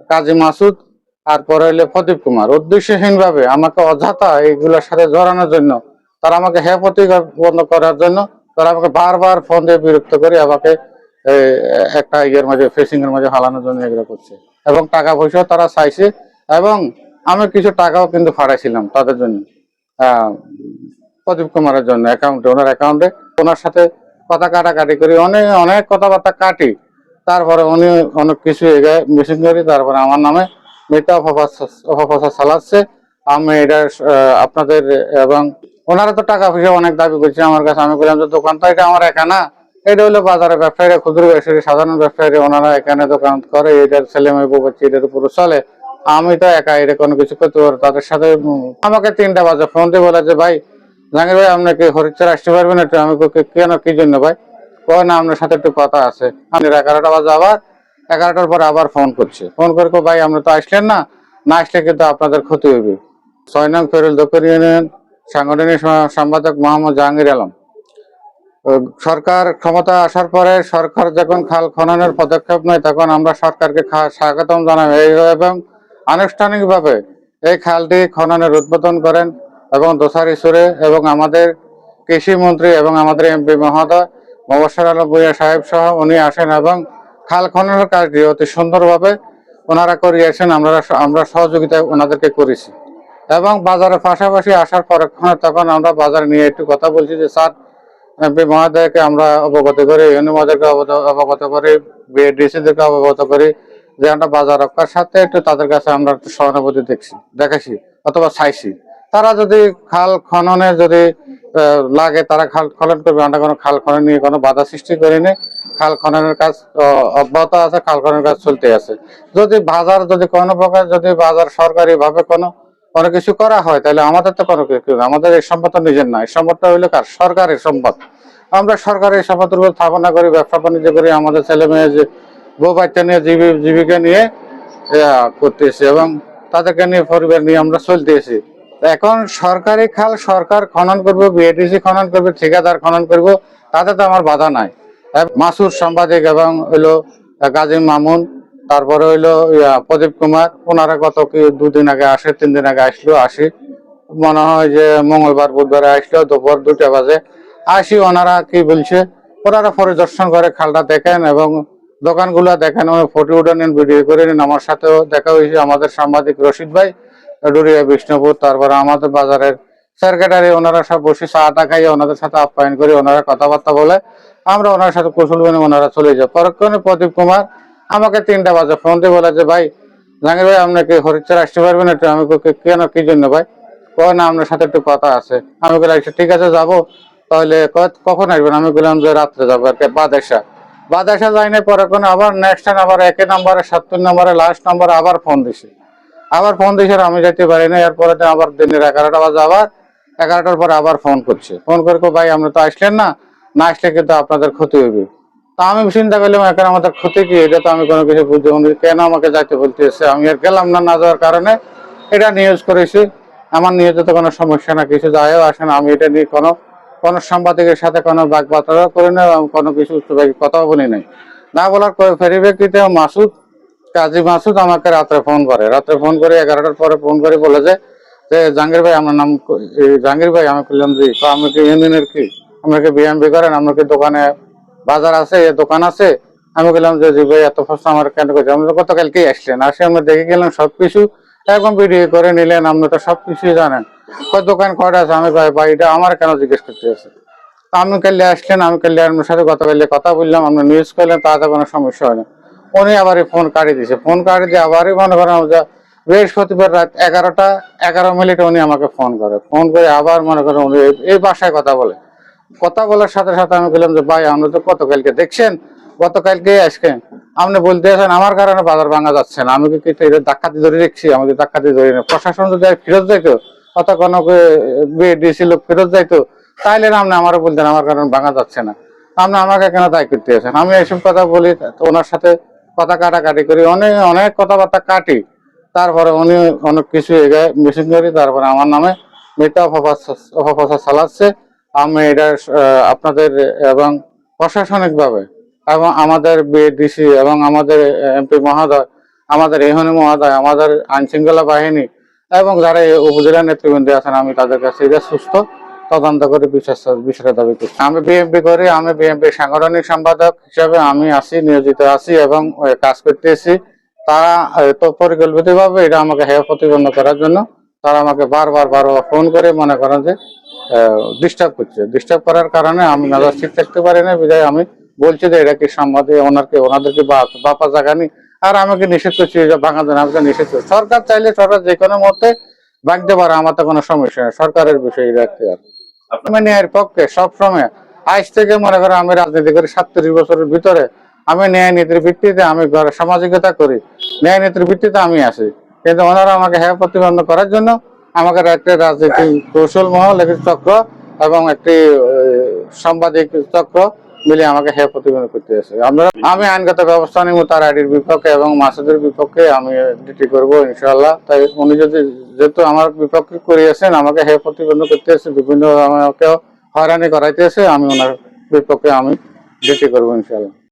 কাজী মাসুদ আর পরে হইলে প্রদীপ কুমার উদ্দেশ্যহীন ভাবে আমাকে অযথা এইগুলোর সাথে জড়ানোর জন্য, তারা আমাকে বন্ধ করার জন্য তারা আমাকে বারবার ফোন দিয়ে বিরক্ত করে আমাকে একটা ইয়ের মাঝে ফেসিং এর মাঝে হালানোর জন্য এগুলো করছে। এবং টাকা পয়সাও তারা চাইছে, এবং আমি কিছু টাকাও কিন্তু ফাটাইছিলাম তাদের জন্য, প্রদীপ কুমারের জন্য অ্যাকাউন্টে, ওনার অ্যাকাউন্টে। ওনার সাথে কথা কাটাকাটি করি, অনেক অনেক কথাবার্তা কাটি। তারপরে উনি অনেক কিছু এগিয়ে মেশিন করি, তারপরে আমার নামে মিথ্যা অপপ্রচার চালাচ্ছে। আমি এটা আপনাদের, এবং ওনারা তো টাকা পয়সা অনেক দাবি করছে আমার কাছে। আমি বললাম যে দোকান তো এটা আমার একা না, এটা হলো বাজারের ব্যবসায়ীরা, ক্ষুদ্র ব্যবসায়ী, সাধারণ ব্যবসায়ী, ওনারা এখানে দোকান করে, এটার ছেলে মেয়ে বউ বাচ্চা এটার উপরে চলে। আমি তো একা এটা কোনো কিছু করতে পারবো। তাদের সাথে আমাকে 3টা বাজে ফোন দিয়ে বলে যে ভাই, জাহাঙ্গীর ভাই আপনাকে হরিচর আসতে পারবেন একটু? আমি কেন, কি জন্য ভাই? কয় না আপনার সাথে একটু কথা আছে। আমি 11টা বাজে আবার 11টার পরে আবার ফোন করছে, ফোন করে ভাই আপনি তো আসলেন না, না আসলে কিন্তু আপনাদের ক্ষতি হইবে। 6 নং ফেরুল দক্ষিণ ইউনিয়ন সাংগঠনিক সম্পাদক মোহাম্মদ জাহাঙ্গীর আলম। সরকার ক্ষমতা আসার পরে সরকার যখন খাল খননের পদক্ষেপ নেয় তখন আমরা সরকারকে স্বাগতম জানাই, এবং আনুষ্ঠানিকভাবে এই খালটি খননের উদ্বোধন করেন এবং দোসারি সুরে, এবং আমাদের কৃষি মন্ত্রী এবং আমাদের এমপি মহোদয় মোবাশ্বের আলম ভূঁইয়া সাহেব সহ উনি আসেন, এবং খাল খননের কাজটি অতি সুন্দরভাবে ওনারা করিয়েছেন। আমরা সহযোগিতা ওনাদেরকে করেছি। এবং বাজারের পাশাপাশি আসার পরক্ষণে তখন আমরা বাজারে নিয়ে একটু কথা বলছি যে স্যার, এমপি মহোদয়কে আমরা অবগত করি, ইউনি মহোদয়কে অবগত করি, বিএডিসিদেরকে অবগত করি যে আমরা বাজার রক্ষার সাথে একটু তাদের কাছে আমরা একটু সহানুভূতি দেখাছি অথবা চাইছি। তারা যদি খাল খননে যদি লাগে তারা খাল খনন করবে, আমরা কোনো খাল খনন নিয়ে কোনো বাধা সৃষ্টি করিনি। খাল খননের কাজ অব্যাহত আছে, খাল খননের কাজ চলতে আছে। যদি বাজার যদি কোনো প্রকার যদি বাজার সরকারি ভাবে কোনো কিছু করা হয় তাহলে আমাদের তো কোনো কিছু, আমাদের এই সম্পদ নিজের না, এই সম্পদটা হইলো কার? সরকারের সম্পদ। আমরা সরকারের সম্পদের উপর স্থাপনা করি, ব্যবসা বাণিজ্য করি, আমাদের ছেলে মেয়ে যে বউ বাচ্চা নিয়ে জীবিকা নিয়ে করতেছি, এবং তাদেরকে নিয়ে পরিবার নিয়ে আমরা চলতেছি। এখন সরকারি খাল সরকার খনন করবে, বিএডিসি খনন করবে, ঠিকাদার খনন করবে, তাতে তো আমার বাধা নাই। মাসুদ সাংবাদিক এবং হইলো কাজী মামুন, তারপরে হইলো প্রদীপ কুমার, ওনারা গত 2 দিন আগে আসে, 3 দিন আগে আসি মনে হয় যে মঙ্গলবার বুধবারে আসলো দুপুর 2টা বাজে আসি। ওনারা কি বলছে, ওনারা পরিদর্শন করে খালটা দেখেন এবং দোকানগুলা দেখেন, ফটো উঠে নেন, ভিডিও করে নেন। আমার সাথেও দেখা হয়েছে আমাদের সাংবাদিক রশিদ ভাই, ডুরিয়া বিষ্ণুপুর, তারপরে আমাদের বাজারের সেক্রেটারি, ওনারা সব বসে চা খাইয়ে ওনাদের সাথে আপ্যায়ন করে ওনারা কথাবার্তা বলে আমরা ওনার সাথে কুশল বনে ওনারা চলে যায়। পরক্ষণে প্রদীপ কুমার আমাকে 3টা বাজে ফোন দিয়ে বলে যে ভাই, জাহাঙ্গীর ভাই আপনাকে হরিচর আসতে পারবেন একটু? আমি কেন, কি জন্য ভাই? কয় না আপনার সাথে একটু কথা আছে। আমি বললাম ঠিক আছে যাবো, তাহলে কখন আসবেন? আমি বললাম যে রাত্রে যাবো আর কি, বাদেশা যাই না। পরক্ষণে আবার নেক্সট টাইম আবার 1 নম্বরে 70 নম্বরে লাস্ট নম্বরে আবার ফোন দিছি, আমি যেতে পারি না। এরপরে আবার দিনের 11টা বাজে আবার 11টার পরে আবার ফোন করছে, ফোন করে ভাই আপনি তো আসলেন না, না আসলে কিন্তু আপনাদের ক্ষতি হইবে। তা আমি চিন্তা করলাম এখন আমাদের ক্ষতি কি? এটা তো আমি কোনো কিছু বুঝতে পারি, কেন আমাকে যাইতে বলতেছে? আমি আর গেলাম না, না যাওয়ার কারণে এটা নিউজ করেছি। আমার নিউজে তো কোনো সমস্যা না, কিছু যায়ও আসে না। আমি এটা নিয়ে কোনো সাংবাদিকের সাথে কোনো বাগবাতরা করি না, কোনো কিছু কথাও বলি নাই। না বলার পরিপ্রেক্ষিতে কাজী মাসুদ আমাকে রাত্রে ফোন করে, 11টার পরে ফোন করে বলে যে জাহাঙ্গীর ভাই আমার নাম জাহাঙ্গীর ভাই। আমি বললাম জি। আমি কি ইউনিয়নের কি, আপনাকে বিএমপি করেন? আপনার কি দোকানে বাজার আছে, দোকান আছে? আমি বললাম যে জি ভাই, এত প্রশ্ন আমার কেন করছে? আপনি তো গতকালকে আসলেন, আসে আমরা দেখে গেলাম সবকিছু, এরকম ভিডিও করে নিলেন, আপনি তো সবকিছুই জানেন। দোকান কয়টা আছে? আমি ভাই এটা আমার কেন জিজ্ঞেস করতে আছে? আমি কাল্লে আসলেন, আমি কাল্লে আপনার সাথে গতকালে কথা বললাম, আপনি নিউজ করলেন, তাতে কোনো সমস্যা হয় না। উনি আবার ফোন কাটিয়ে দিয়েছে, ফোন কাটিয়ে দিয়ে আবারই মনে করেন বৃহস্পতিবার রাত 11টা 11 মিনিটে উনি আমাকে ফোন করে আবার মনে করেন উনি এই ভাষায় কথা বলার সাথে সাথে আমি বললাম যে ভাই আপনি তো গতকালকে দেখছেন, গতকালকে আসছেন, আপনি বলতে আছেন আমার কারণে বাজার ভাঙা যাচ্ছে না। আমি কি এটা ডাকাতি ধরে রেখেছি? আমাকে ডাকাতি ধরি না। প্রশাসন যদি ফেরত যাইতো, অথবা কোনো ডিসি লোক ফেরত যাইতো, তাইলে আপনি আমারও বলতেন আমার কারণে ভাঙা যাচ্ছে না। আপনি আমাকে কেন দায় করতে আছেন? আমি এইসব কথা বলি, ওনার সাথে কথা কাটাকাটি করি, অনেক অনেক কথাবার্তা কাটি। তারপরে উনি অনেক কিছু এগিয়ে মেশিন করি, তারপরে আমার নামে মিথ্যা অপপ্রচার চালাচ্ছে। আমি এটা আপনাদের এবং প্রশাসনিক ভাবে এবং আমাদের বিএডিসি এবং আমাদের এমপি মহোদয় আমাদের এখানে মহোদয়, আমাদের আইন শৃঙ্খলা বাহিনী এবং যারা এই উপজেলা নেতৃবৃন্দ আছেন, আমি তাদের কাছে এটা সুস্থ তদন্ত করে বিষয়টা দাবি করছি। আমি বিএনপি করি, আমি বিএনপি সাংগঠনিক সম্পাদক হিসাবে আমি আছি, নিয়োজিত আছি এবং কাজ করতেছি। তারা তো পরিকল্পিতভাবে এটা আমাকে হেয় প্রতিপন্ন করার জন্য তারা আমাকে বারবার ফোন করে মনে করেন যে ডিস্টার্ব করছে। ডিস্টার্ব করার কারণে আমি মেজাজ ঠিক থাকতে পারি না, বিধায় আমি বলছি যে এটা কি সম্বাদে ওনাদেরকে বাপা জায়গা নি, আর আমাকে নিষেধ করছি যে ভাঙা দেন, আমাকে নিষেধ করছে। সরকার চাইলে সরকার যে কোনো মতে ভাঙতে পারে, আমার তো কোনো সমস্যা নেই, সরকারের বিষয় রাখতে আর আমি ন্যায়ের পক্ষে সবসময়। আজ থেকে মনে করো আমি রাজনীতি করি 37 বছরের ভিতরে, আমি ন্যায় নীতির ভিত্তিতে আমি সামাজিকতা করি, ন্যায় নীতির ভিত্তিতে আমি আছি। কিন্তু ওনারা আমাকে হেয় প্রতিবন্ধ করার জন্য আমাকে একটা রাজনীতি কৌশল মহল, একটি চক্র এবং একটি সাংবাদিক চক্র মিলে আমাকে হেয় প্রতিবন্ধ করতে আছে। আমি আইনগত ব্যবস্থা নিব তার আইডির বিপক্ষে এবং মাসুদের বিপক্ষে আমি ডিউটি করবো ইনশাআল্লাহ। তাই উনি যদি যেহেতু আমার বিপক্ষে করিয়েছেন, আমাকে হেয় প্রতিবন্ধ করতে আছে, বিভিন্ন আমাকে হয়রানি করাইতেছে, আমি ওনার বিপক্ষে আমি ডিউটি করবো ইনশাআল্লাহ।